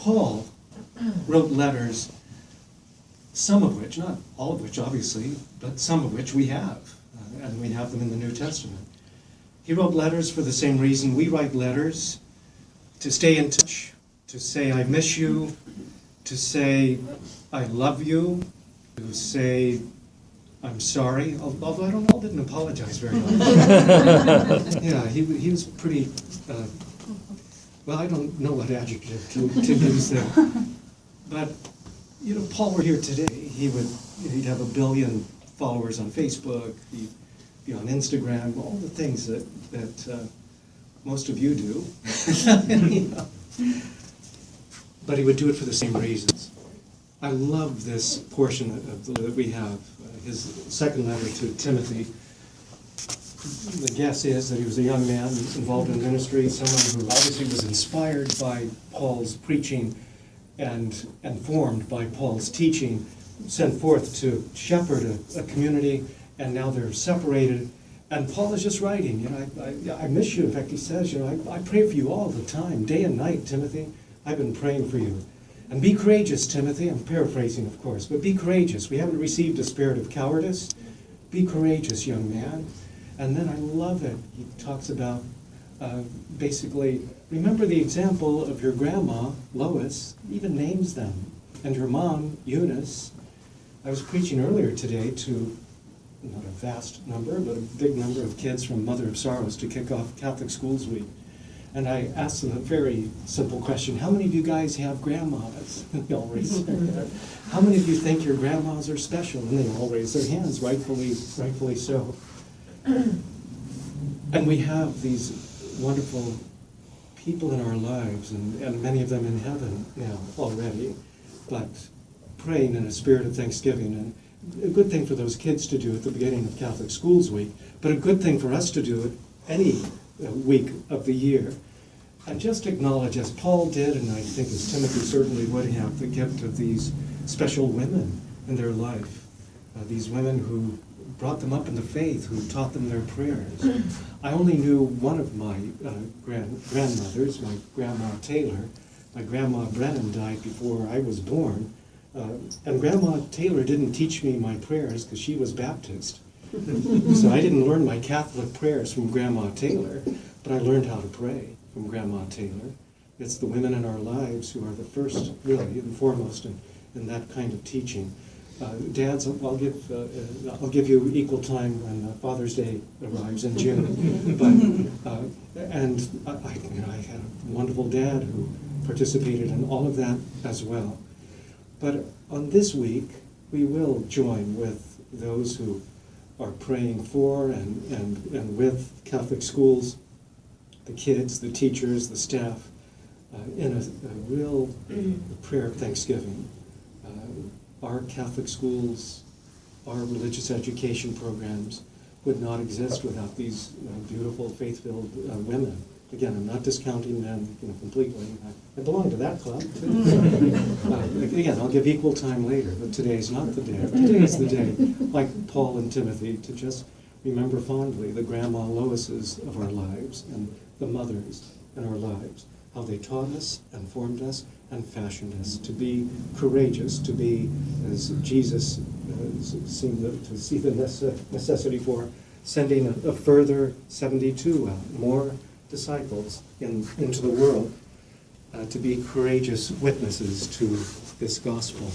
Paul wrote letters, some of which, not all of which obviously, but some of which we have, and we have them in the New Testament. He wrote letters for the same reason we write letters, to stay in touch, to say I miss you, to say I love you, to say I'm sorry, although I don't know, didn't apologize very much. Yeah, he was pretty, well, I don't know what adjective to use there. But, you know, Paul were here today, he'd have 1 billion followers on Facebook, he'd be on Instagram, all the things that most of you do. You know. But he would do it for the same reasons. I love this portion that we have, his second letter to Timothy. The guess is that he was a young man involved in ministry, someone who obviously was inspired by Paul's preaching and formed by Paul's teaching, sent forth to shepherd a community, and now they're separated. And Paul is just writing, you know, I miss you. In fact, he says, you know, I pray for you all the time, day and night, Timothy. I've been praying for you. And be courageous, Timothy. I'm paraphrasing, of course, but be courageous. We haven't received a spirit of cowardice. Be courageous, young man. And then I love it. He talks about basically, remember the example of your grandma, Lois, even names them, and your mom, Eunice. I was preaching earlier today to not a vast number, but a big number of kids from Mother of Sorrows to kick off Catholic Schools Week. And I asked them a very simple question. How many of you guys have grandmas? And they all raised their hand. How many of you think your grandmas are special? And they all raised their hands, rightfully so. And we have these wonderful people in our lives, and many of them in heaven now already, but praying in a spirit of thanksgiving. And a good thing for those kids to do at the beginning of Catholic Schools Week, but a good thing for us to do at any week of the year. And just acknowledge, as Paul did, and I think as Timothy certainly would have, the gift of these special women in their life. These women who brought them up in the faith, who taught them their prayers. I only knew one of my grandmothers, my Grandma Taylor. My Grandma Brennan died before I was born. And Grandma Taylor didn't teach me my prayers because she was Baptist. So I didn't learn my Catholic prayers from Grandma Taylor, but I learned how to pray from Grandma Taylor. It's the women in our lives who are the first, really, and foremost in that kind of teaching. Dads, I'll give you equal time when Father's Day arrives in June. But I had a wonderful dad who participated in all of that as well. But on this week, we will join with those who are praying for and with Catholic schools, the kids, the teachers, the staff, in a real prayer of thanksgiving. Our Catholic schools, our religious education programs would not exist without these beautiful, faith-filled women. Again, I'm not discounting men completely. I belong to that club, too. Again, I'll give equal time later, but today's not the day. Today is the day, like Paul and Timothy, to just remember fondly the Grandma Loises of our lives and the mothers in our lives, how they taught us and formed us and fashioned us to be courageous, to be, as Jesus seemed to see the necessity for, sending a further 72 out, more disciples into the world, to be courageous witnesses to this gospel.